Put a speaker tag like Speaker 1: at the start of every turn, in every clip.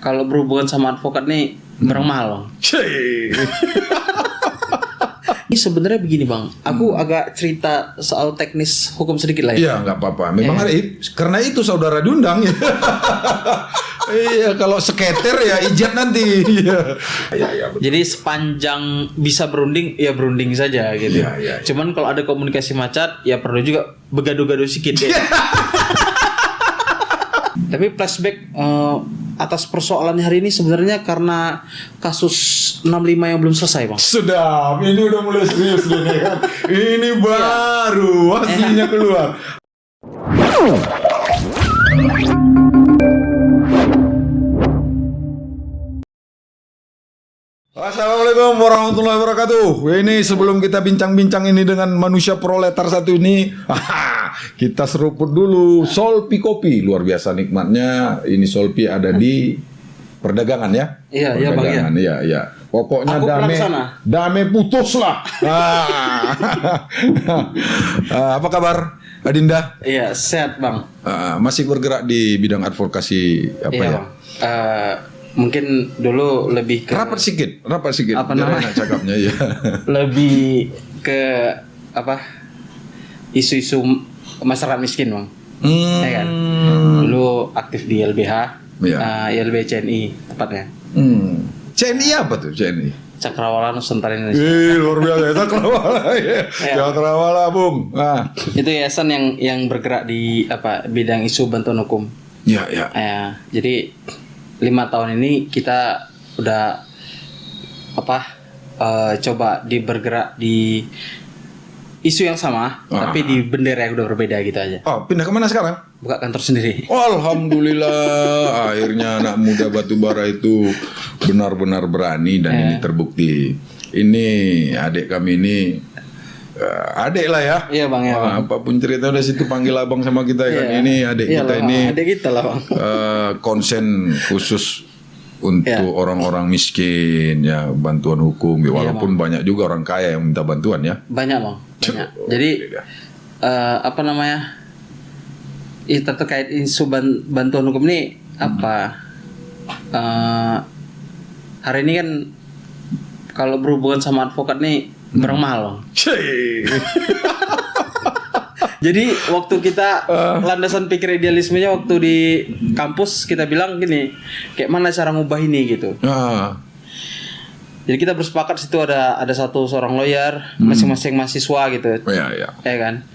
Speaker 1: kalau berhubungan sama advokat nih barang mahal bang. Ini sebenarnya begini bang, aku agak cerita soal teknis hukum sedikit lah ya.
Speaker 2: Iya nggak apa-apa. Memang karena itu saudara diundang ya. Iya kalau seketer ya ijat nanti. Iya. Ya,
Speaker 1: Jadi sepanjang bisa berunding ya berunding saja gitu.
Speaker 2: Iya.
Speaker 1: Cuman kalau ada komunikasi macet ya perlu juga begaduh-gaduh sedikit ya. Tapi flashback atas persoalan hari ini sebenarnya karena kasus 65 yang belum selesai bang.
Speaker 2: Sudah, ini udah mulai serius nih kan. Ini baru hasilnya keluar. Assalamualaikum warahmatullahi wabarakatuh. Ini sebelum kita bincang-bincang ini dengan manusia proletar satu ini, kita seruput dulu Solpi kopi. Luar biasa nikmatnya. Ini Solpi ada di perdagangan ya?
Speaker 1: Iya,
Speaker 2: perdagangan,
Speaker 1: Bang.
Speaker 2: Iya. Pokoknya
Speaker 1: Aku
Speaker 2: damai putus lah. Apa kabar, Adinda?
Speaker 1: Iya, sehat bang.
Speaker 2: Masih bergerak di bidang advokasi apa ya?
Speaker 1: Bang. Mungkin dulu lebih ke
Speaker 2: Rapat sedikit.
Speaker 1: Apa
Speaker 2: biar
Speaker 1: namanya?
Speaker 2: enak cakapnya ya.
Speaker 1: lebih ke apa? Isu-isu masyarakat miskin bang. Ya kan? Dulu aktif di LBH, LBH CNI tepatnya.
Speaker 2: CNI apa tuh CNI?
Speaker 1: Cakrawala Nusantara Indonesia.
Speaker 2: Luar biasa Cakrawala ya. Cakrawala Bung.
Speaker 1: Itu yayasan yang bergerak di bidang isu bantuan hukum.
Speaker 2: Ya.
Speaker 1: Jadi 5 tahun ini kita udah coba bergerak di isu yang sama, tapi di bendera yang udah berbeda gitu aja.
Speaker 2: Pindah kemana sekarang?
Speaker 1: Buka kantor sendiri.
Speaker 2: Alhamdulillah, akhirnya anak muda batubara itu benar-benar berani dan ini terbukti. Ini adik kami ini, adik lah ya.
Speaker 1: Iya bang ya.
Speaker 2: Apapun cerita udah situ panggil abang sama kita kan. Ini adik kita ini.
Speaker 1: Adik kita lah bang.
Speaker 2: Konsen khusus untuk orang-orang miskin ya, bantuan hukum. Walaupun banyak juga orang kaya yang minta bantuan ya.
Speaker 1: Banyak bang. Banyak. Jadi terkait isu bantuan hukum ini hari ini kan kalau berhubungan sama advokat nih barang mahal bang. Jadi waktu kita landasan pikir idealismenya waktu di kampus kita bilang gini, kayak mana cara ngubah ini gitu. Jadi kita bersepakat situ ada seorang lawyer, masing-masing mahasiswa gitu.
Speaker 2: Iya.
Speaker 1: Ya kan.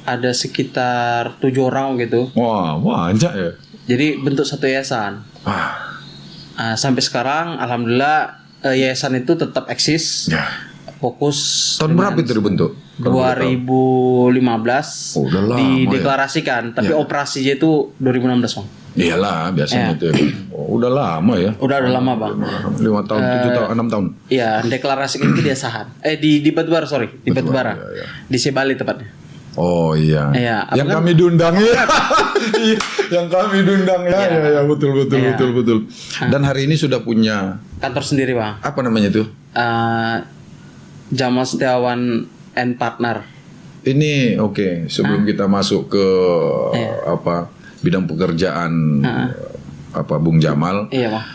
Speaker 1: Ada sekitar 7 orang gitu.
Speaker 2: Wah, banyak ya.
Speaker 1: Jadi bentuk satu yayasan. Sampai sekarang alhamdulillah yayasan itu tetap eksis.
Speaker 2: Ya.
Speaker 1: Fokus.
Speaker 2: Tahun berapa itu dibentuk?
Speaker 1: 2015
Speaker 2: udah lama
Speaker 1: dideklarasikan, tapi operasinya itu 2016 bang.
Speaker 2: Iyalah biasanya itu. Udah lama ya.
Speaker 1: Udah lama bang.
Speaker 2: 5 tahun, 7 tahun, 6 tahun.
Speaker 1: Iya, deklarasikan itu di Asahan. Di Batubara, di Batubara.
Speaker 2: Iya.
Speaker 1: Di Sebali tepatnya.
Speaker 2: Oh iya. Yang kami diundang ya. Yang kami diundang ya. Ya betul. Dan hari ini sudah punya
Speaker 1: kantor sendiri bang.
Speaker 2: Apa namanya itu?
Speaker 1: Jamal Setiawan and Partner.
Speaker 2: Ini oke. Sebelum kita masuk ke bidang pekerjaan Bung Jamal.
Speaker 1: Iya bang.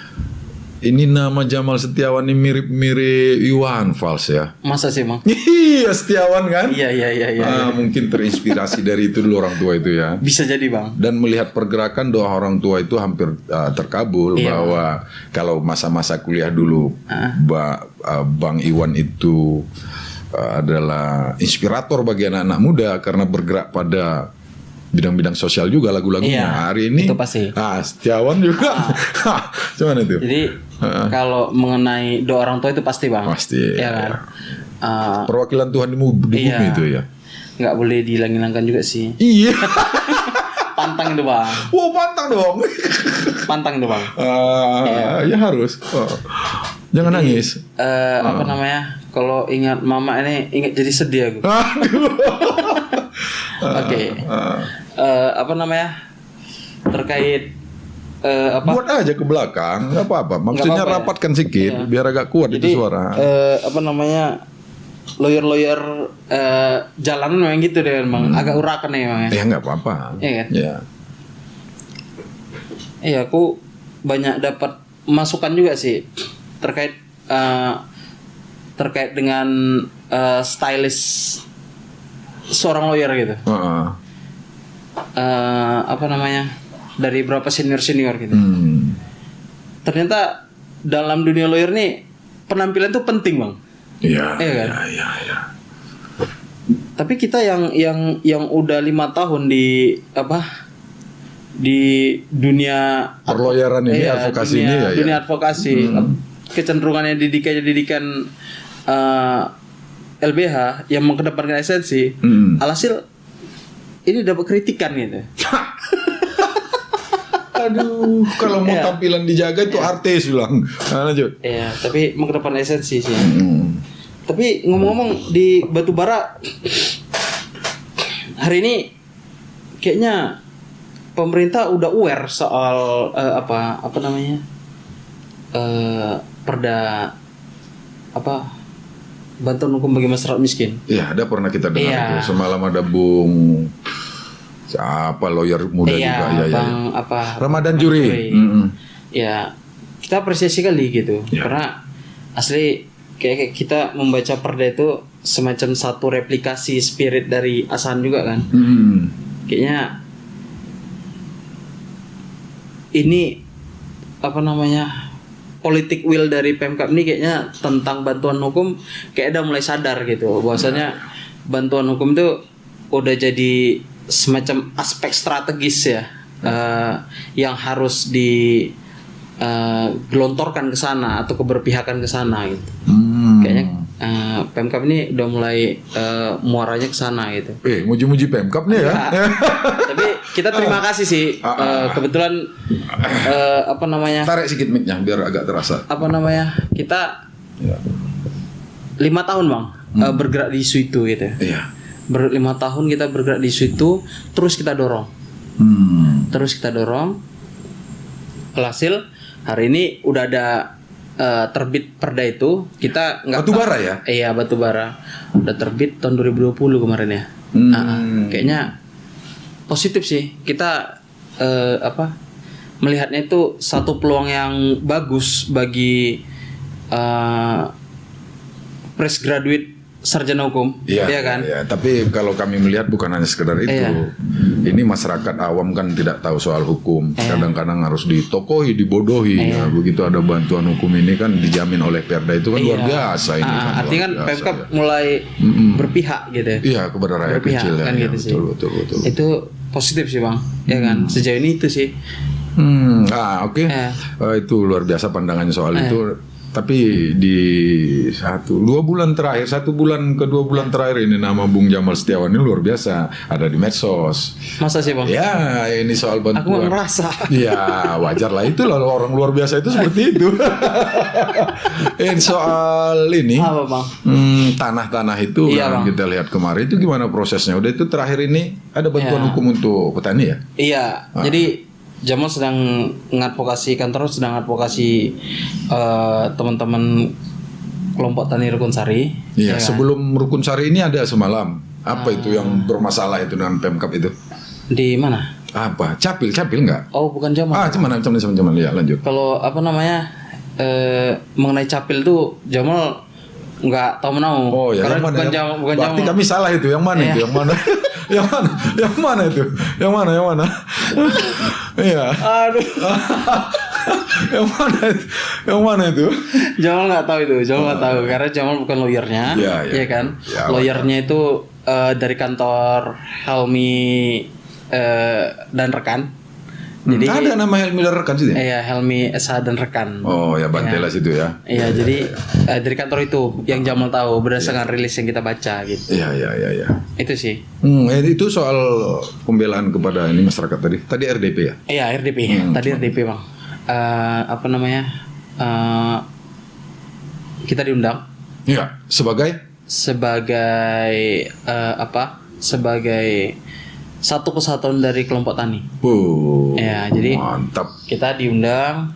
Speaker 2: Ini nama Jamal Setiawan ini mirip-mirip Iwan Fals ya.
Speaker 1: Masa sih bang?
Speaker 2: Iya Setiawan kan?
Speaker 1: Iya.
Speaker 2: Mungkin terinspirasi dari itu dulu orang tua itu ya.
Speaker 1: Bisa jadi bang.
Speaker 2: Dan melihat pergerakan doa orang tua itu hampir terkabul bahwa kalau masa-masa kuliah dulu Bang Iwan itu adalah inspirator bagi anak-anak muda karena bergerak pada bidang-bidang sosial juga lagu-lagunya. Hari ini
Speaker 1: itu pasti.
Speaker 2: Setiawan juga. Cuman itu.
Speaker 1: Jadi kalau mengenai doa orang tua itu pasti bang.
Speaker 2: Pasti.
Speaker 1: Ya kan.
Speaker 2: Perwakilan Tuhan di bumi itu ya.
Speaker 1: Nggak boleh dihilangkan juga sih.
Speaker 2: Iya.
Speaker 1: Pantang itu bang.
Speaker 2: Wow, pantang dong.
Speaker 1: Pantang itu bang.
Speaker 2: Ya harus. Jangan nangis.
Speaker 1: Kalau ingat mama ini jadi sedih aku. Oke. Terkait
Speaker 2: buat aja ke belakang, nggak apa-apa. Maksudnya rapatkan sedikit biar agak kuat itu suara.
Speaker 1: Lawyer jalanan memang gitu deh, memang agak urakan ya memang.
Speaker 2: Ya nggak apa-apa.
Speaker 1: Iya kan?
Speaker 2: Ya.
Speaker 1: Iya, aku banyak dapat masukan juga sih terkait dengan stylist seorang lawyer gitu. Apa namanya, dari berapa senior gitu. Ternyata dalam dunia lawyer nih penampilan tuh penting, Bang.
Speaker 2: Iya.
Speaker 1: Kan?
Speaker 2: Iya.
Speaker 1: Tapi kita yang udah 5 tahun di dunia
Speaker 2: perlawyeran ini, advokasi ini ya.
Speaker 1: Dunia advokasi, kecenderungannya didikan LBH yang mengedepankan esensi. Alhasil ini dapat kritikan gitu.
Speaker 2: Aduh, kalau mau tampilan dijaga itu artis bilang. Lanjut.
Speaker 1: Iya, tapi mengedepankan esensi sih. Tapi ngomong-ngomong di batubara hari ini kayaknya pemerintah udah aware soal apa namanya, perda bantuan hukum bagi masyarakat miskin.
Speaker 2: Iya, ada pernah kita dengar itu. Semalam ada Bung siapa lawyer muda juga
Speaker 1: Bang
Speaker 2: Ramadan Juri.
Speaker 1: Ya, kita apresiasi kali gitu. Karena asli kayak kita membaca perda itu semacam satu replikasi spirit dari Asahan juga kan. Kayaknya ini apa namanya, politik will dari Pemkab ini kayaknya tentang bantuan hukum kayak udah mulai sadar gitu bahwasanya bantuan hukum itu udah jadi semacam aspek strategis ya, yang harus gelontorkan ke sana atau keberpihakan ke sana gitu. Kayaknya Pemkab ini udah mulai muaranya ke sana gitu.
Speaker 2: Muji-muji Pemkab nih ya.
Speaker 1: Tapi kita terima kasih sih, kebetulan apa namanya?
Speaker 2: Tarik sedikit mic-nya biar agak terasa.
Speaker 1: Apa namanya? Kita 5 tahun, Bang, bergerak di isu itu gitu. Iya. 5 tahun kita bergerak di isu itu, terus kita dorong. Alhasil hari ini udah ada terbit perda itu. Kita nggak
Speaker 2: batubara ya?
Speaker 1: Iya, batubara udah terbit tahun 2020 kemarin ya. Kayaknya positif sih. Kita melihatnya itu satu peluang yang bagus bagi fresh graduate sarjana hukum, iya kan?
Speaker 2: Iya. Tapi kalau kami melihat bukan hanya sekedar itu. Ini masyarakat awam kan tidak tahu soal hukum. Kadang-kadang harus ditokohi, dibodohi. Ya, begitu ada bantuan hukum ini kan dijamin oleh Perda itu kan luar biasa ini.
Speaker 1: Artinya kan Pemkab mulai berpihak gitu.
Speaker 2: Iya, kepada rakyat kecil
Speaker 1: kan
Speaker 2: ya.
Speaker 1: Gitu
Speaker 2: betul.
Speaker 1: Itu positif sih, Bang. Ya kan? Sejauh ini itu sih.
Speaker 2: Oke. Itu luar biasa pandangannya soal itu. Tapi di 1 bulan terakhir, 1 bulan ke 2 bulan terakhir ini nama Bung Jamal Setiawan ini luar biasa ada di medsos.
Speaker 1: Masa sih, Bang?
Speaker 2: Ya, ini soal bantuan.
Speaker 1: Aku ngerasa.
Speaker 2: Ya, wajar lah itu lah, orang luar biasa itu seperti itu. Ini soal ini.
Speaker 1: Apa, Bang?
Speaker 2: Tanah-tanah itu kan kita lihat kemarin itu gimana prosesnya. Udah itu terakhir ini ada bantuan hukum untuk petani ya?
Speaker 1: Iya. Jadi Jamal sedang kantor sedang advokasi teman-teman kelompok tani Rukun Sari.
Speaker 2: Iya, sebelum Rukun Sari ini ada semalam. Apa itu yang bermasalah itu dengan Pemkab itu?
Speaker 1: Di mana?
Speaker 2: Apa? Capil enggak?
Speaker 1: Oh, bukan Jamal.
Speaker 2: Cuman ya, lanjut.
Speaker 1: Kalau apa namanya? Mengenai Capil tuh Jamal nggak tahu menau.
Speaker 2: Oh ya,
Speaker 1: karena
Speaker 2: bukan
Speaker 1: Jamal.
Speaker 2: Berarti kami salah itu. Yang mana itu? Yang mana? Yang mana? Iya.
Speaker 1: Aduh.
Speaker 2: Yang mana itu?
Speaker 1: Jamal nggak tahu itu. Jamal nggak tahu karena Jamal bukan lawyernya. Iya kan? Ya, lawyernya itu dari kantor Helmi dan rekan. Jadi
Speaker 2: ada nama Helmi dan rekan sih?
Speaker 1: Iya, Helmi SH dan rekan.
Speaker 2: Oh ya, Bantela situ ya.
Speaker 1: Iya, jadi dari kantor itu yang Jamal tahu berdasarkan rilis yang kita baca gitu.
Speaker 2: Iya.
Speaker 1: Itu sih.
Speaker 2: Itu soal pembelaan kepada ini masyarakat tadi. Tadi RDP ya?
Speaker 1: Iya, RDP. Tadi RDP, Bang. Apa namanya? Kita diundang.
Speaker 2: Iya, sebagai
Speaker 1: satu kesatuan dari kelompok tani. Ya, jadi
Speaker 2: mantap.
Speaker 1: Kita diundang,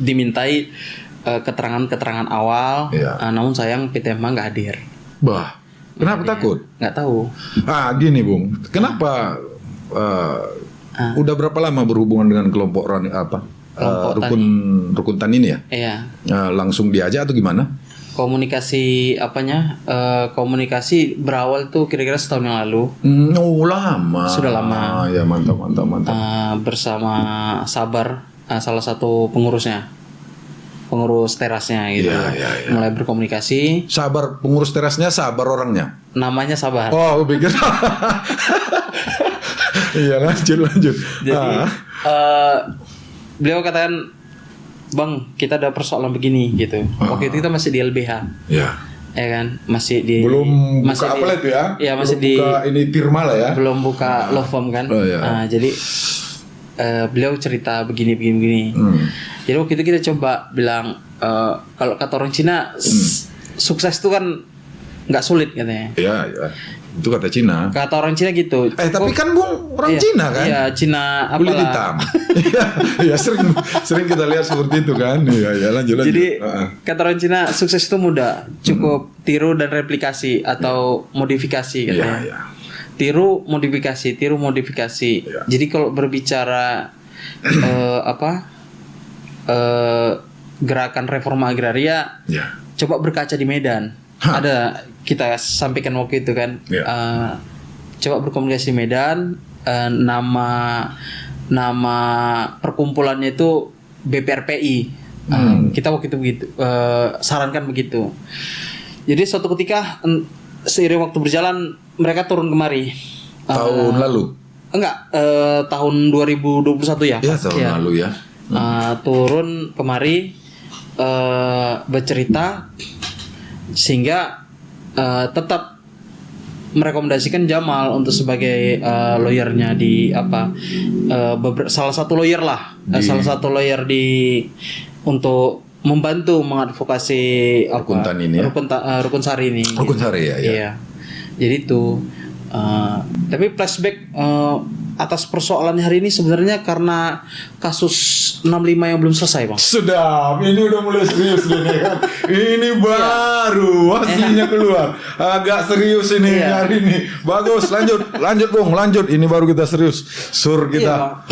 Speaker 1: dimintai keterangan awal. Namun sayang PT MA nggak hadir.
Speaker 2: Kenapa takut?
Speaker 1: Nggak tahu.
Speaker 2: Gini Bung, kenapa Udah berapa lama berhubungan dengan kelompok rukun tani ini ya?
Speaker 1: Iya.
Speaker 2: Langsung diajak atau gimana?
Speaker 1: Komunikasi komunikasi berawal tuh kira-kira setahun yang lalu.
Speaker 2: Lama.
Speaker 1: Sudah lama.
Speaker 2: Ya, mantap.
Speaker 1: Bersama Sabar, salah satu pengurus terasnya gitu.
Speaker 2: Ya.
Speaker 1: Mulai berkomunikasi.
Speaker 2: Sabar pengurus terasnya, Sabar orangnya.
Speaker 1: Namanya Sabar.
Speaker 2: Oh, aku pikir. Iya, lanjut.
Speaker 1: Jadi beliau katakan, Bang, kita ada persoalan begini gitu. Waktu itu kita masih di LBH.
Speaker 2: Ya.
Speaker 1: Ya kan, masih di
Speaker 2: buka apa itu ya?
Speaker 1: Iya, masih
Speaker 2: buka ini Pirma lah ya.
Speaker 1: Belum buka Love Form kan. Jadi beliau cerita begini. Jadi waktu itu kita coba bilang kalau kata orang Cina sukses itu kan nggak sulit katanya.
Speaker 2: Iya. Itu kata Cina.
Speaker 1: Kata orang Cina gitu.
Speaker 2: Tapi kan Bung orang Cina kan?
Speaker 1: Iya, Cina
Speaker 2: kulit hitam. Iya, sering kita lihat seperti itu kan. Iya, lanjut.
Speaker 1: Jadi kata orang Cina sukses itu mudah, cukup tiru dan replikasi atau modifikasi katanya.
Speaker 2: Iya.
Speaker 1: Tiru modifikasi.
Speaker 2: Ya.
Speaker 1: Jadi kalau berbicara gerakan reforma agraria, coba berkaca di Medan. Ada kita sampaikan waktu itu kan. Coba berkomunikasi di Medan. Nama perkumpulannya itu BPRPI. Kita waktu itu begitu sarankan begitu. Jadi suatu ketika seiring waktu berjalan mereka turun kemari.
Speaker 2: Tahun lalu?
Speaker 1: Enggak, tahun 2021 ya.
Speaker 2: Ya, tahun lalu ya.
Speaker 1: Turun kemari bercerita sehingga tetap merekomendasikan Jamal untuk sebagai lawyernya di salah satu lawyer untuk membantu mengadvokasi
Speaker 2: rukun tani ini ya?
Speaker 1: Rukun Sari ini.
Speaker 2: Rukun Sari ya.
Speaker 1: Iya. Jadi itu tapi flashback atas persoalan hari ini sebenarnya karena kasus 65 yang belum selesai, Bang.
Speaker 2: Sudah, ini udah mulai serius nih kan. Ini baru hasilnya keluar. Agak serius ini hari ini. Bagus, lanjut Bung, lanjut. Ini baru kita serius. Sur kita.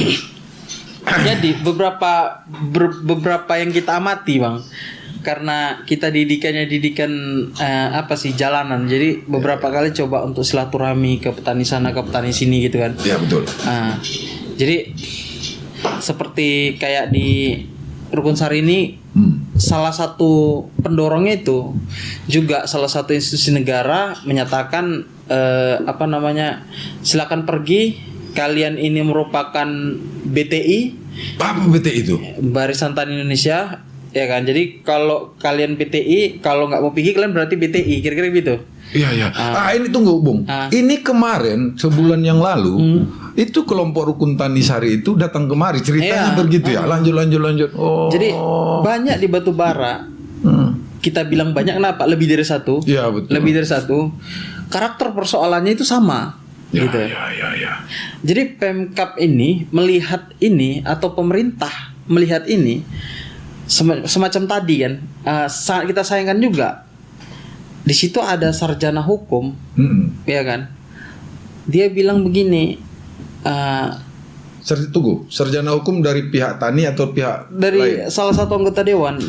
Speaker 1: Iya, jadi beberapa yang kita amati, Bang. Karena kita didikan jalanan. Jadi beberapa kali coba untuk silaturahmi ke petani sana ke petani sini gitu kan.
Speaker 2: Iya, betul.
Speaker 1: Jadi seperti kayak di Rukun Sari ini salah satu pendorongnya itu juga salah satu institusi negara menyatakan silakan pergi, kalian ini merupakan BTI.
Speaker 2: Apa BTI itu?
Speaker 1: Barisan Tani Indonesia. Ya kan, jadi kalau kalian BTI, kalau nggak mau pergi kalian berarti BTI, kira-kira gitu.
Speaker 2: Iya. Ini tunggu Bung. Ini kemarin sebulan yang lalu itu kelompok Rukun Tani Sari itu datang kemari ceritanya begitu ya. Lanjut. Oh.
Speaker 1: Jadi banyak di Batubara. Kita bilang banyak kenapa? Lebih dari satu.
Speaker 2: Iya, betul.
Speaker 1: Lebih dari satu. Karakter persoalannya itu sama.
Speaker 2: Ya.
Speaker 1: Jadi Pemkab ini melihat ini atau pemerintah melihat ini semacam tadi kan, sangat kita sayangkan juga. Di situ ada sarjana hukum, ya kan? Dia bilang begini.
Speaker 2: Sarjana hukum dari pihak tani atau pihak
Speaker 1: dari lain? Salah satu anggota dewan.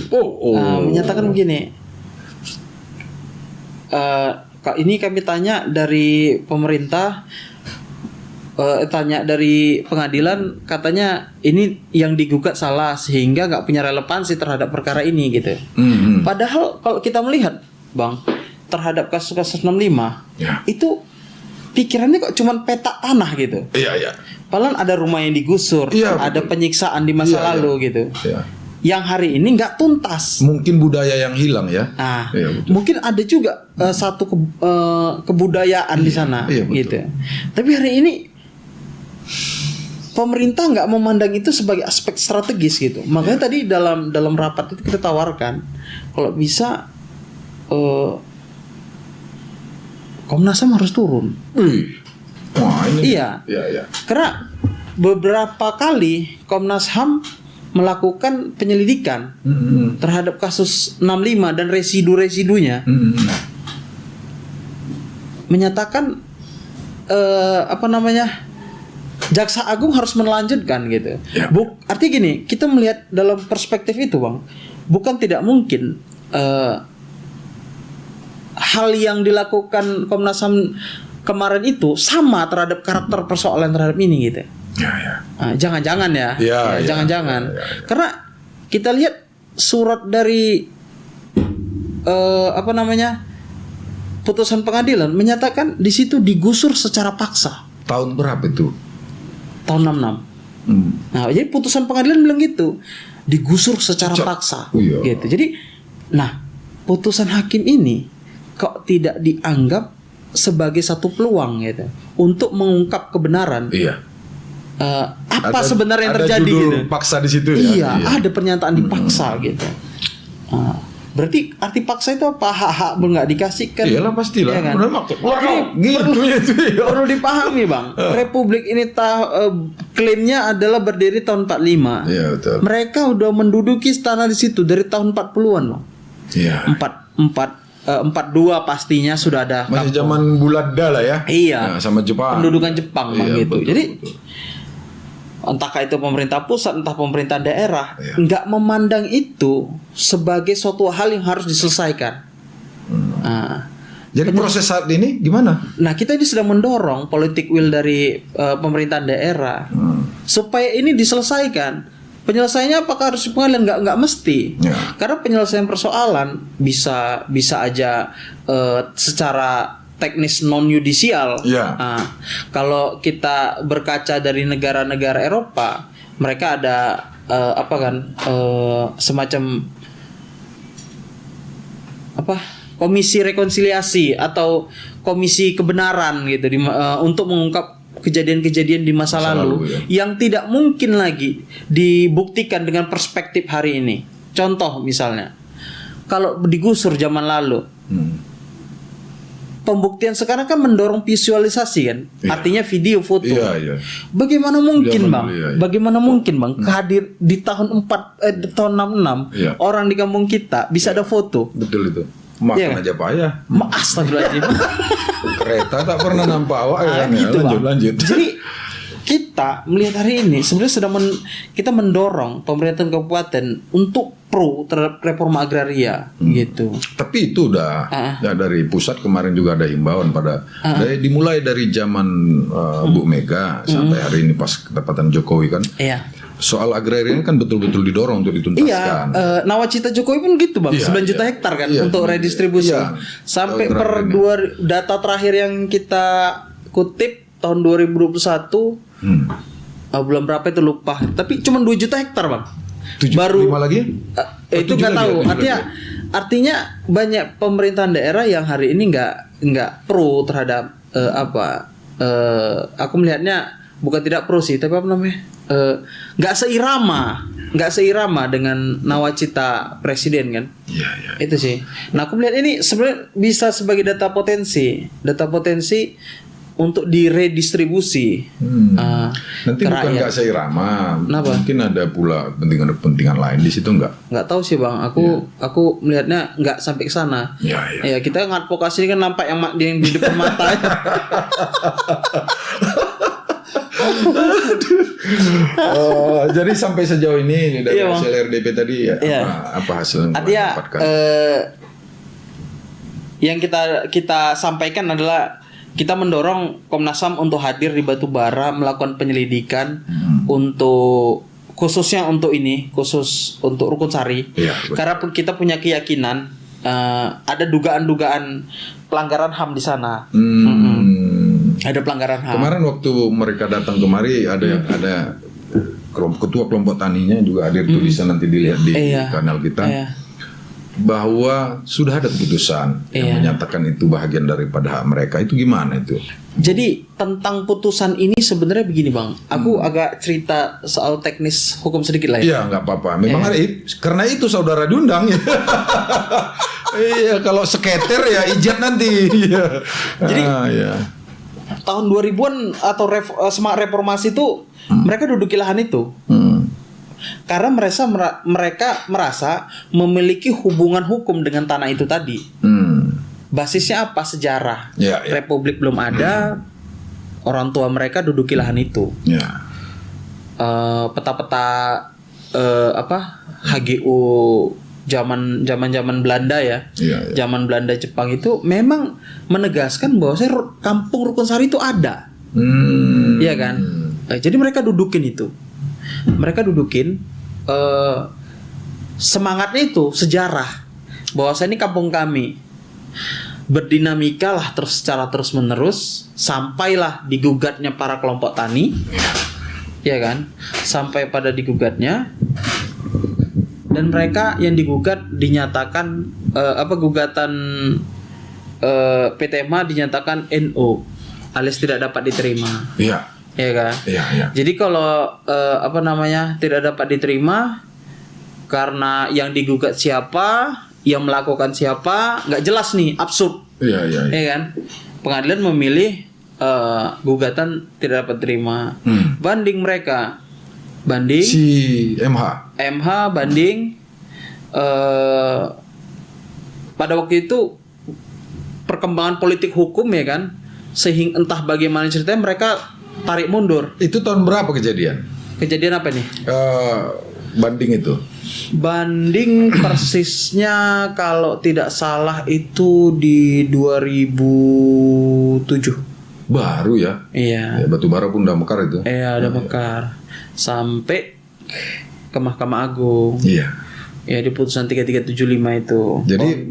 Speaker 1: Menyatakan begini. Ini kami tanya dari pemerintah. Tanya dari pengadilan, katanya ini yang digugat salah sehingga nggak punya relevansi terhadap perkara ini gitu. Padahal kalau kita melihat, Bang, terhadap kasus-kasus 65 itu pikirannya kok cuman petak tanah gitu.
Speaker 2: Iya.
Speaker 1: Padahal ada rumah yang digusur, ada penyiksaan di masa lalu gitu. Yang hari ini nggak tuntas.
Speaker 2: Mungkin budaya yang hilang ya.
Speaker 1: Mungkin ada juga satu kebudayaan di sana gitu. Tapi hari ini pemerintah nggak memandang itu sebagai aspek strategis gitu. Makanya tadi dalam rapat itu kita tawarkan kalau bisa Komnas HAM harus turun.
Speaker 2: Wah, ini
Speaker 1: iya. Karena beberapa kali Komnas HAM melakukan penyelidikan terhadap kasus 65 dan residu-residunya, menyatakan Jaksa Agung harus melanjutkan gitu.
Speaker 2: Ya.
Speaker 1: Artinya gini, kita melihat dalam perspektif itu, Bang, bukan tidak mungkin hal yang dilakukan Komnas HAM kemarin itu sama terhadap karakter persoalan terhadap ini gitu.
Speaker 2: Ya.
Speaker 1: Jangan-jangan ya.
Speaker 2: Ya,
Speaker 1: Jangan-jangan.
Speaker 2: ya.
Speaker 1: Karena kita lihat surat dari putusan pengadilan menyatakan di situ digusur secara paksa.
Speaker 2: Tahun berapa itu?
Speaker 1: Tahun 66. Nah, jadi putusan pengadilan bilang gitu, digusur secara paksa.
Speaker 2: Iya.
Speaker 1: Gitu. Jadi, nah, putusan hakim ini kok tidak dianggap sebagai satu peluang gitu untuk mengungkap kebenaran.
Speaker 2: Iya.
Speaker 1: Apa sebenarnya yang terjadi
Speaker 2: ada judul
Speaker 1: gitu.
Speaker 2: paksa di situ ya.
Speaker 1: Iya, ada pernyataan dipaksa gitu. Berarti arti paksa itu apa? Hak-hak nggak dikasihkan.
Speaker 2: Iyalah pastilah.
Speaker 1: Iya kan?
Speaker 2: Gitu.
Speaker 1: Perlu dipahami, Bang. Republik ini klaimnya adalah berdiri tahun 45.
Speaker 2: Iya, betul.
Speaker 1: Mereka udah menduduki istana di situ dari tahun 40-an, Bang.
Speaker 2: Iya.
Speaker 1: 42 pastinya sudah ada.
Speaker 2: Masih
Speaker 1: kampung.
Speaker 2: zaman Buladda lah ya.
Speaker 1: Iya.
Speaker 2: Nah, sama Jepang.
Speaker 1: Pendudukan Jepang, Bang,
Speaker 2: Iya,
Speaker 1: gitu.
Speaker 2: betul,
Speaker 1: Jadi
Speaker 2: betul.
Speaker 1: entahkah itu pemerintah pusat, entah pemerintah daerah, nggak memandang itu sebagai suatu hal yang harus diselesaikan.
Speaker 2: Jadi proses saat ini gimana?
Speaker 1: Nah, kita ini sedang mendorong politik will dari pemerintahan daerah supaya ini diselesaikan. Penyelesaiannya apakah harus di pengadilan? Nggak mesti.
Speaker 2: Ya.
Speaker 1: Karena penyelesaian persoalan bisa aja secara teknis non yudisial.
Speaker 2: Ya.
Speaker 1: Kalau kita berkaca dari negara-negara Eropa, mereka ada semacam komisi rekonsiliasi atau komisi kebenaran gitu untuk mengungkap kejadian-kejadian di masa lalu yang tidak mungkin lagi dibuktikan dengan perspektif hari ini. Contoh misalnya, kalau digusur zaman lalu, pembuktian sekarang kan mendorong visualisasi kan, artinya video, foto.
Speaker 2: Iya.
Speaker 1: Bagaimana mungkin, Bang?
Speaker 2: Iya.
Speaker 1: Bagaimana mungkin, Bang, hadir di tahun 66
Speaker 2: Iya.
Speaker 1: orang di kampung kita bisa ada foto.
Speaker 2: Betul itu. Makan
Speaker 1: Iya.
Speaker 2: aja payah.
Speaker 1: Astagfirullahaladzim.
Speaker 2: Kereta tak pernah nampak awak ya kan?
Speaker 1: Gitu, Bang.
Speaker 2: Lanjut.
Speaker 1: Jadi kita melihat hari ini sebenarnya kita mendorong pemerintahan kabupaten untuk pro terhadap reforma agraria gitu.
Speaker 2: Tapi itu udah ya, dari pusat kemarin juga ada himbauan dimulai dari zaman Bu Mega sampai hari ini pas ketepatan Jokowi kan.
Speaker 1: Iya.
Speaker 2: Soal agraria ini kan betul-betul didorong untuk dituntaskan.
Speaker 1: Iya, nawacita Jokowi pun gitu, Bang. 9 juta hektar kan untuk redistribusi. Sampai data terakhir yang kita kutip tahun 2021 bulan berapa itu lupa. Tapi cuma 2 juta hektar, Bang.
Speaker 2: 5 lagi?
Speaker 1: Itu nggak tahu. Artinya banyak pemerintahan daerah yang hari ini nggak pro terhadap aku melihatnya bukan tidak pro sih, tapi apa namanya? Nggak seirama dengan nawacita presiden kan.
Speaker 2: Iya.
Speaker 1: Itu sih. Nah, aku melihat ini sebenarnya bisa sebagai data potensi untuk diredistribusi.
Speaker 2: Nanti bukan nggak seirama. Mungkin ada pula kepentingan lain di situ
Speaker 1: nggak tahu sih, Bang. Aku melihatnya nggak sampai ke sana.
Speaker 2: Iya.
Speaker 1: Ya, kita ngadvokasi ini kan nampak yang di depan mata.
Speaker 2: Jadi sampai sejauh ini dari
Speaker 1: Iya,
Speaker 2: hasil RDP tadi apa hasil yang
Speaker 1: artinya
Speaker 2: dapatkan?
Speaker 1: Yang kita sampaikan adalah kita mendorong Komnas HAM untuk hadir di Batubara melakukan penyelidikan khususnya untuk Rukun Sari. Karena kita punya keyakinan ada dugaan-dugaan pelanggaran HAM di sana. Ada pelanggaran HAM.
Speaker 2: Kemarin waktu mereka datang kemari ada ketua kelompok taninya juga hadir tulisan nanti dilihat di kanal kita bahwa sudah ada keputusan yang menyatakan itu bahagian daripada hak mereka. Itu gimana itu?
Speaker 1: Jadi tentang putusan ini sebenarnya begini, Bang. Aku agak cerita soal teknis hukum sedikit lah ya.
Speaker 2: Iya, nggak apa-apa. Memang karena itu saudara diundang ya. Iya, kalau seketer ya ijat nanti.
Speaker 1: Jadi tahun 2000-an atau semangat reformasi itu mereka duduki lahan itu. Karena mereka merasa memiliki hubungan hukum dengan tanah itu tadi. Basisnya apa? Sejarah. Republik belum ada, orang tua mereka duduki lahan itu.
Speaker 2: Ya.
Speaker 1: Peta-peta HGU zaman Belanda ya.
Speaker 2: Iya, iya.
Speaker 1: Zaman Belanda Jepang itu memang menegaskan bahwa kampung Rukunsari itu ada. Iya kan? Jadi mereka dudukin itu. Mereka dudukin semangatnya itu sejarah. Bahwa ini kampung kami. Berdinamika lah secara terus-menerus sampailah digugatnya para kelompok tani. Ya kan? Sampai pada digugatnya, dan mereka yang digugat dinyatakan gugatan PTMA dinyatakan NO alias tidak dapat diterima.
Speaker 2: Iya.
Speaker 1: Ya kan?
Speaker 2: Iya, iya.
Speaker 1: Jadi kalau tidak dapat diterima karena yang digugat siapa, yang melakukan siapa, nggak jelas nih, absurd.
Speaker 2: Iya, iya.
Speaker 1: Ya kan? Pengadilan memilih gugatan tidak dapat terima. Banding mereka. Banding
Speaker 2: Si
Speaker 1: MH banding pada waktu itu perkembangan politik hukum ya kan, sehingga entah bagaimana ceritanya mereka tarik mundur.
Speaker 2: itu tahun berapa kejadian?
Speaker 1: Kejadian apa nih?
Speaker 2: Banding itu.
Speaker 1: Banding persisnya kalau tidak salah itu di 2007.
Speaker 2: Baru ya.
Speaker 1: Iya.
Speaker 2: Ya, batubara pun udah mekar itu.
Speaker 1: Iya, udah mekar. Sampai ke Mahkamah Agung.
Speaker 2: Iya.
Speaker 1: Ya, di putusan 3375 itu.
Speaker 2: Jadi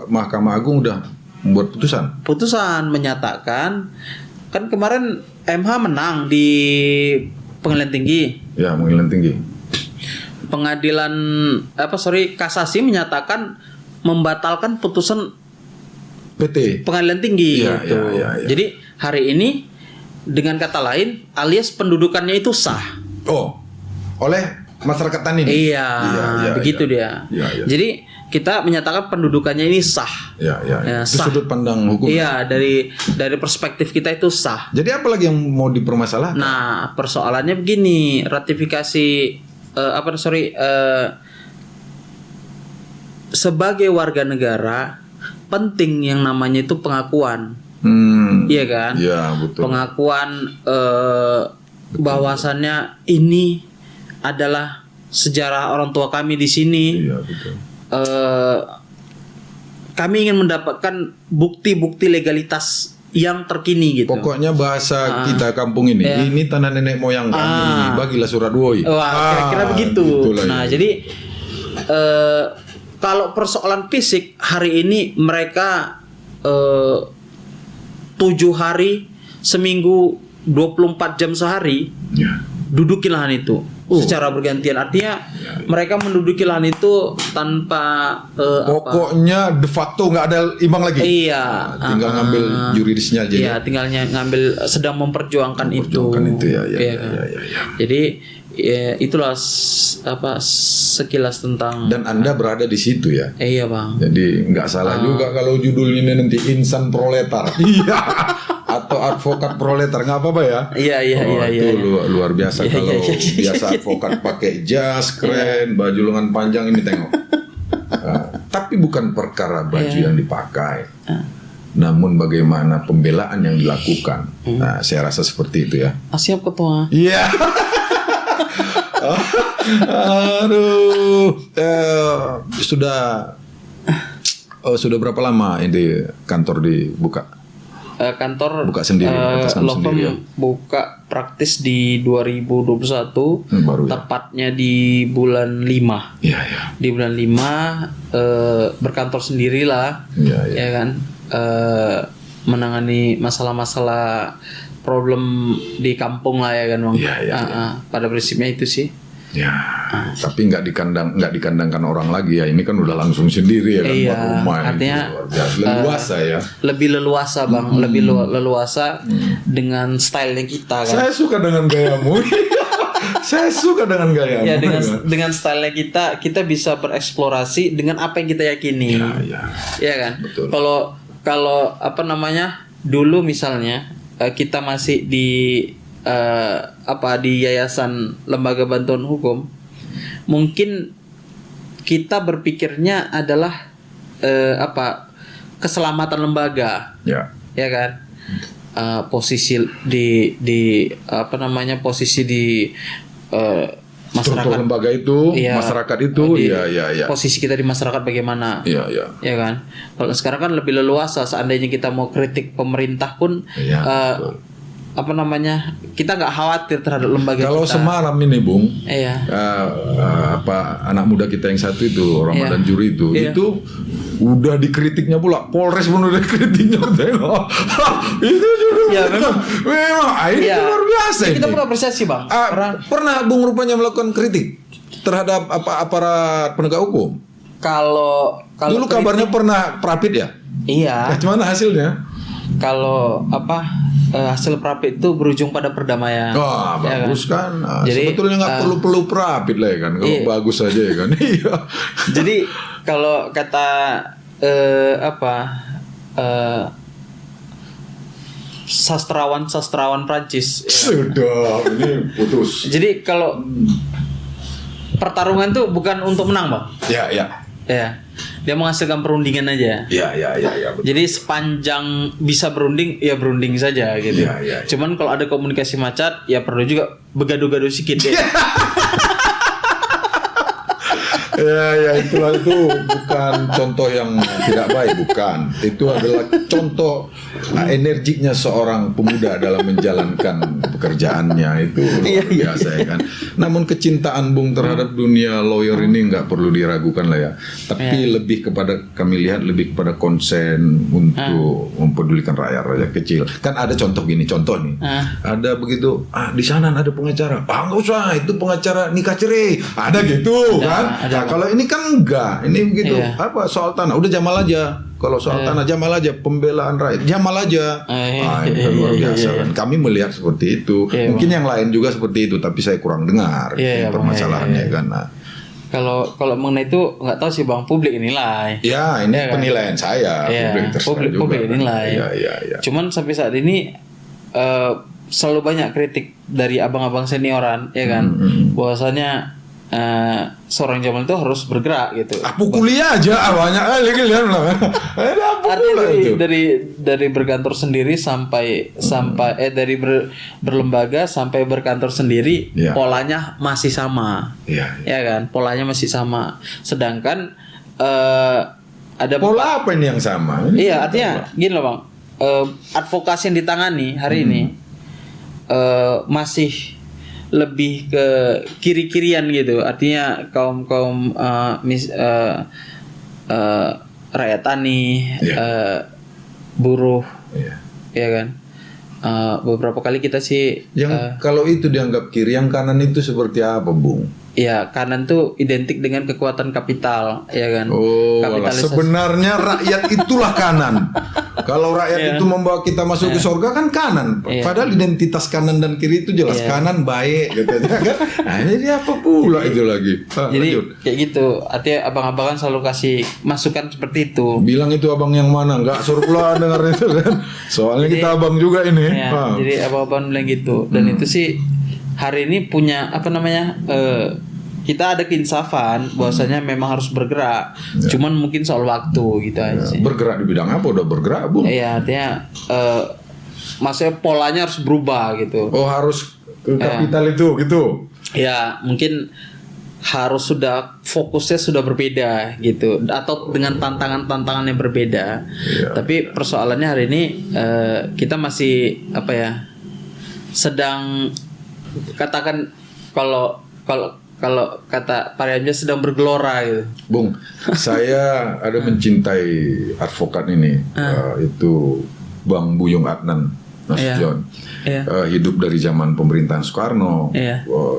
Speaker 2: Mahkamah Agung udah membuat
Speaker 1: Putusan menyatakan, kan kemarin MH menang di Pengadilan Tinggi.
Speaker 2: Ya, Pengadilan Tinggi.
Speaker 1: Kasasi menyatakan membatalkan putusan
Speaker 2: PT
Speaker 1: Pengadilan Tinggi.
Speaker 2: Iya,
Speaker 1: gitu.
Speaker 2: iya, iya.
Speaker 1: Jadi hari ini dengan kata lain alias pendudukannya itu sah.
Speaker 2: Oh, oleh masyarakat tani ini.
Speaker 1: Iya, begitu dia.
Speaker 2: Iya, iya.
Speaker 1: Jadi kita menyatakan pendudukannya ini sah.
Speaker 2: Iya, iya.
Speaker 1: Ya,
Speaker 2: Itu
Speaker 1: sah.
Speaker 2: sudut pandang hukum.
Speaker 1: Iya, dari perspektif kita itu sah.
Speaker 2: Jadi apa lagi yang mau dipermasalahkan?
Speaker 1: Nah, persoalannya begini, ratifikasi sebagai warga negara penting yang namanya itu pengakuan. Iya kan?
Speaker 2: Iya, betul.
Speaker 1: Pengakuan bahwasannya ini adalah sejarah orang tua kami di sini.
Speaker 2: Iya, betul.
Speaker 1: Kami ingin mendapatkan bukti-bukti legalitas yang terkini gitu.
Speaker 2: Pokoknya bahasa kita kampung ini, ini tanah nenek moyang kami, bagilah surat woi.
Speaker 1: Wah, kira-kira begitu.
Speaker 2: Gitulah,
Speaker 1: Nah,
Speaker 2: ya.
Speaker 1: jadi kalau persoalan fisik hari ini mereka 7 hari seminggu 24 jam sehari duduki lahan itu secara bergantian. Artinya mereka menduduki lahan itu tanpa
Speaker 2: pokoknya de facto nggak ada imbang lagi.
Speaker 1: Iya,
Speaker 2: Tinggal ngambil juridisnya aja.
Speaker 1: Iya, tinggalnya ngambil, sedang memperjuangkan itu.
Speaker 2: Ya.
Speaker 1: Jadi itulah sekilas tentang.
Speaker 2: Dan Anda berada di situ ya.
Speaker 1: Iya, Bang.
Speaker 2: Jadi nggak salah juga kalau judulnya nanti insan proletar. Iya. Atau advokat proletar, nggak apa-apa ya.
Speaker 1: Iya.
Speaker 2: Itu luar biasa kalau biasa advokat pakai jas keren, baju lengan panjang ini tengok. Tapi bukan perkara baju yang dipakai, namun bagaimana pembelaan yang dilakukan. Nah, saya rasa seperti itu ya.
Speaker 1: Siap, Ketua.
Speaker 2: Iya. Aduh, sudah berapa lama ini kantor dibuka?
Speaker 1: Kantor
Speaker 2: buka sendiri, atas nama sendiri ya?
Speaker 1: Buka praktis di 2021,
Speaker 2: baru ya?
Speaker 1: Tepatnya di bulan 5.
Speaker 2: Iya.
Speaker 1: Di bulan 5 berkantor sendirilah. Ya kan, menangani masalah-masalah problem di kampung lah ya kan, Bang. Iya. Pada prinsipnya itu sih.
Speaker 2: Ya, tapi nggak dikandangkan orang lagi ya. Ini kan udah langsung sendiri ya kan, buat rumah.
Speaker 1: Artinya
Speaker 2: leluasa ya.
Speaker 1: Lebih leluasa, Bang. Lebih leluasa dengan stylenya kita kan.
Speaker 2: Saya suka dengan gayamu. Saya suka dengan gayamu.
Speaker 1: Ya, dengan stylenya kita bisa bereksplorasi dengan apa yang kita yakini. Iya kan.
Speaker 2: Betul.
Speaker 1: Kalau dulu misalnya kita masih di Yayasan Lembaga Bantuan Hukum, mungkin kita berpikirnya adalah keselamatan lembaga, ya kan. posisi di apa namanya posisi di
Speaker 2: struktur
Speaker 1: masyarakat,
Speaker 2: lembaga itu,
Speaker 1: iya,
Speaker 2: masyarakat itu,
Speaker 1: di
Speaker 2: ya.
Speaker 1: posisi kita di masyarakat bagaimana,
Speaker 2: Ya.
Speaker 1: ya kan? Kalau sekarang kan lebih leluasa, seandainya kita mau kritik pemerintah pun,
Speaker 2: Iya, betul.
Speaker 1: apa namanya, kita nggak khawatir terhadap lembaga
Speaker 2: Kalau
Speaker 1: kita.
Speaker 2: semalam ini, Bung,
Speaker 1: Iya.
Speaker 2: anak muda kita yang satu itu, Ramadan Juri itu,
Speaker 1: Iya.
Speaker 2: itu udah dikritiknya pula, Polres pun udah dikritiknya, tengok. Itu juga.
Speaker 1: Ya, memang
Speaker 2: itu luar biasa
Speaker 1: kita
Speaker 2: ini.
Speaker 1: perlu apresiasi, Bang.
Speaker 2: Pernah Bung rupanya melakukan kritik terhadap aparat penegak hukum.
Speaker 1: Kalau
Speaker 2: Dulu
Speaker 1: kritik-
Speaker 2: kabarnya pernah Prapit ya?
Speaker 1: Iya.
Speaker 2: Gimana hasilnya?
Speaker 1: Kalau hasil Prapit itu berujung pada perdamaian.
Speaker 2: Wah,
Speaker 1: Ya
Speaker 2: bagus kan. Nah,
Speaker 1: Jadi,
Speaker 2: sebetulnya nggak perlu Prapit lah ya kan. Kalau
Speaker 1: iya.
Speaker 2: bagus aja ya kan. Iya.
Speaker 1: Jadi kalau kata sastrawan Prancis.
Speaker 2: Sudah, ini putus.
Speaker 1: Jadi kalau pertarungan tuh bukan untuk menang, Bang.
Speaker 2: Ya.
Speaker 1: Ya. Dia menghasilkan perundingan aja.
Speaker 2: Ya, betul.
Speaker 1: Jadi sepanjang bisa berunding, ya berunding saja gitu.
Speaker 2: Ya.
Speaker 1: Cuman kalau ada komunikasi macet, ya perlu juga begaduh-gaduh sedikit ya.
Speaker 2: Ya, itu bukan contoh yang tidak baik, bukan. Itu adalah contoh energiknya seorang pemuda dalam menjalankan pekerjaannya itu luar biasa ya kan. Namun kecintaan Bung terhadap dunia lawyer ini nggak perlu diragukan lah ya. Tapi lebih kepada kami lihat lebih kepada konsen untuk mempedulikan rakyat kecil. Kan ada contoh gini, contoh nih. Ada begitu, di sana ada pengacara. Nggak usah, itu pengacara nikah cerai. Ada gitu kan.
Speaker 1: ada.
Speaker 2: Kalau ini kan enggak, ini begitu.
Speaker 1: Iya.
Speaker 2: Apa soal tanah? Udah Jamal aja. Kalau soal tanah Jamal aja, pembelaan rakyat Jamal aja. Ini kan luar biasa kan. Kami melihat seperti itu.
Speaker 1: Iya,
Speaker 2: Mungkin yang lain juga seperti itu, tapi saya kurang dengar permasalahannya kan. Nah,
Speaker 1: Kalau mengenai itu nggak tahu sih, Bang, publik nilai.
Speaker 2: ya ini
Speaker 1: Iya kan?
Speaker 2: penilaian saya.
Speaker 1: Iya, publik nilai.
Speaker 2: Iya.
Speaker 1: Cuman sampai saat ini selalu banyak kritik dari abang-abang senioran, ya kan, bahwasanya seorang Jamal itu harus bergerak gitu.
Speaker 2: Kuliah aja banyak kali kalian lah.
Speaker 1: Artinya dari berkantor sendiri sampai dari berlembaga sampai berkantor sendiri,
Speaker 2: Iya.
Speaker 1: polanya masih sama.
Speaker 2: Iya.
Speaker 1: Ya kan, polanya masih sama. Sedangkan ada
Speaker 2: Pola apa ini yang sama?
Speaker 1: Iya, artinya gini loh, Bang. Advokasi yang ditangani hari ini masih lebih ke kiri-kirian gitu. Artinya kaum rakyat tani, buruh, ya kan. Beberapa kali kita sih
Speaker 2: Yang kalau itu dianggap kiri, yang kanan itu seperti apa, Bung?
Speaker 1: ya kanan tuh identik dengan kekuatan kapital, ya kan.
Speaker 2: Oh,
Speaker 1: Kapitalisasi.
Speaker 2: sebenarnya rakyat itulah kanan. Kalau rakyat itu membawa kita masuk ke surga kan kanan. Padahal identitas kanan dan kiri itu jelas. Kanan baik katanya kan. Nah, jadi apa pula itu lagi?
Speaker 1: Jadi kayak gitu. Artinya abang-abangan selalu kasih masukan seperti itu.
Speaker 2: Bilang itu abang yang mana? Enggak suruh pula dengar itu kan. Soalnya kita abang juga ini.
Speaker 1: Ya, jadi abang-abangan bilang gitu. Dan itu sih hari ini punya apa namanya? Kita ada keinsafan bahwasanya memang harus bergerak. Cuman mungkin soal waktu gitu aja sih.
Speaker 2: Bergerak di bidang apa? Udah bergerak, Bung?
Speaker 1: Iya, artinya maksudnya polanya harus berubah gitu.
Speaker 2: Oh, harus ke kapital itu gitu.
Speaker 1: Ya, mungkin harus sudah fokusnya sudah berbeda gitu, atau dengan tantangan-tantangan yang berbeda. Tapi persoalannya hari ini kita masih apa ya, sedang katakan kalau kata Pariamja sedang bergelora gitu.
Speaker 2: Bung, saya ada mencintai advokat ini, itu Bang Buyung Adnan Nasution. Hidup dari zaman pemerintahan Soekarno.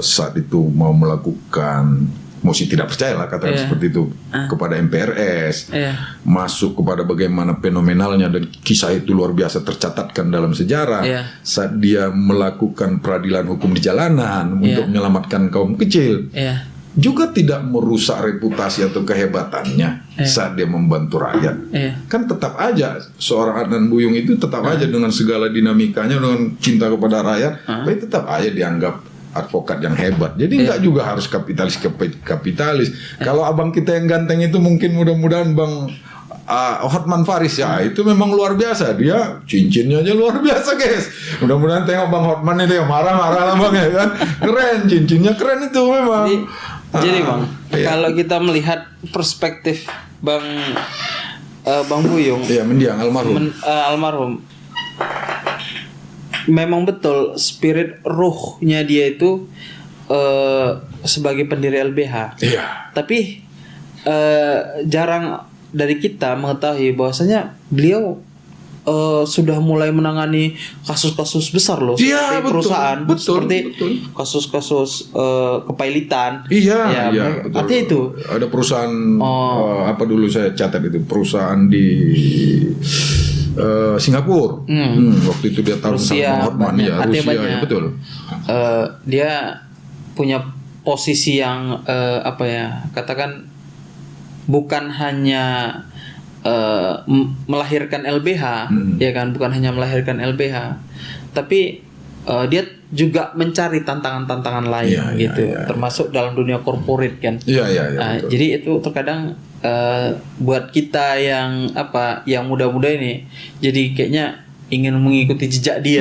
Speaker 2: Saat itu mau melakukan mosi tidak percaya lah katakan seperti itu kepada MPRS, masuk kepada bagaimana fenomenalnya dan kisah itu luar biasa tercatatkan dalam sejarah saat dia melakukan peradilan hukum di jalanan untuk menyelamatkan kaum kecil, juga tidak merusak reputasi atau kehebatannya saat dia membantu rakyat. Kan tetap aja seorang Adnan Buyung itu tetap aja dengan segala dinamikanya, dengan cinta kepada rakyat, tapi tetap aja dianggap advokat yang hebat. Jadi nggak juga harus kapitalis. Kalau abang kita yang ganteng itu mungkin mudah-mudahan Bang Hotman Paris ya itu memang luar biasa, dia cincinnya aja luar biasa guys. Mudah-mudahan tengok Bang Hotman ini yang marah-marah lah Bang ya kan, keren, cincinnya keren itu memang.
Speaker 1: Jadi Bang,
Speaker 2: iya.
Speaker 1: kalau kita melihat perspektif Bang Buyung,
Speaker 2: Iya, mendiang almarhum.
Speaker 1: almarhum, memang betul spirit ruhnya dia itu sebagai pendiri LBH.
Speaker 2: Iya.
Speaker 1: Tapi jarang dari kita mengetahui bahwasanya beliau sudah mulai menangani kasus-kasus besar loh,
Speaker 2: Iya,
Speaker 1: seperti
Speaker 2: betul,
Speaker 1: perusahaan,
Speaker 2: betul,
Speaker 1: seperti
Speaker 2: betul.
Speaker 1: kasus-kasus kepailitan.
Speaker 2: Iya,
Speaker 1: mereka-
Speaker 2: betul.
Speaker 1: artinya itu.
Speaker 2: Ada perusahaan apa dulu saya catat itu perusahaan di Singapura. Waktu itu dia taruh sama
Speaker 1: Rusia,
Speaker 2: Bang Hotman
Speaker 1: banyak.
Speaker 2: ya,
Speaker 1: Artinya
Speaker 2: Rusia
Speaker 1: banyak.
Speaker 2: ya betul.
Speaker 1: Dia punya posisi yang apa ya, katakan bukan hanya melahirkan LBH, ya kan, bukan hanya melahirkan LBH, tapi dia juga mencari tantangan-tantangan lain
Speaker 2: Iya,
Speaker 1: gitu,
Speaker 2: iya.
Speaker 1: termasuk dalam dunia korporat kan.
Speaker 2: Iya,
Speaker 1: Nah,
Speaker 2: betul.
Speaker 1: jadi itu terkadang buat kita yang apa, yang muda-muda ini, jadi kayaknya ingin mengikuti jejak dia.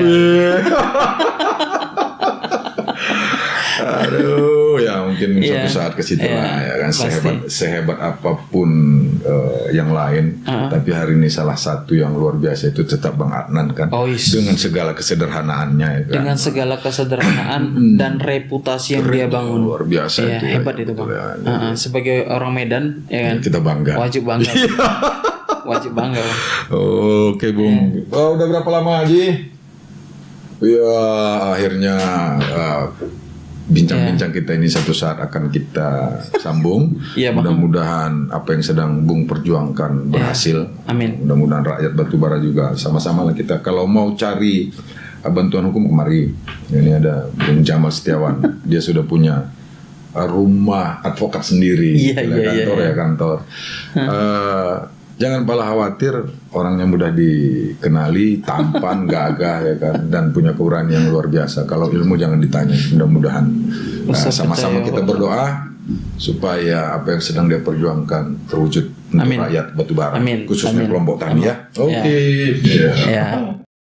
Speaker 2: Aduh, ya mungkin
Speaker 1: Iya.
Speaker 2: suatu saat ke situ
Speaker 1: Iya,
Speaker 2: lah ya kan,
Speaker 1: pasti.
Speaker 2: sehebat apapun yang lain, tapi hari ini salah satu yang luar biasa itu tetap Bang Adnan kan,
Speaker 1: Oh, yes.
Speaker 2: dengan segala kesederhanaannya ya kan.
Speaker 1: Dengan segala kesederhanaan dan reputasi yang dia bangun.
Speaker 2: Luar biasa
Speaker 1: Iya,
Speaker 2: itu.
Speaker 1: hebat itu
Speaker 2: betul
Speaker 1: Bang.
Speaker 2: ya.
Speaker 1: Sebagai orang Medan, ya kan,
Speaker 2: Kita bangga.
Speaker 1: wajib bangga. Wajib bangga Bang.
Speaker 2: Oke Bung. Oh, udah berapa lama Haji? Ya akhirnya bincang-bincang kita ini satu saat akan kita sambung.
Speaker 1: Iya, Bang.
Speaker 2: Mudah-mudahan apa yang sedang Bung perjuangkan berhasil.
Speaker 1: Amin.
Speaker 2: Mudah-mudahan rakyat Batubara juga sama-sama lah kita. Kalau mau cari bantuan hukum kemari. Ini ada Bung Jamal Setiawan. Dia sudah punya rumah advokat sendiri.
Speaker 1: Iya,
Speaker 2: kantor
Speaker 1: iya.
Speaker 2: ya kantor. Jangan pala khawatir, orangnya mudah dikenali, tampan, gagah ya kan, dan punya keuraian yang luar biasa. Kalau ilmu jangan ditanya. Mudah-mudahan sama-sama kita berdoa supaya apa yang sedang dia perjuangkan terwujud untuk
Speaker 1: Amin.
Speaker 2: rakyat Batubara,
Speaker 1: Amin.
Speaker 2: khususnya
Speaker 1: Amin.
Speaker 2: kelompok tani ya.
Speaker 1: Amin.
Speaker 2: Oke.
Speaker 1: Ya.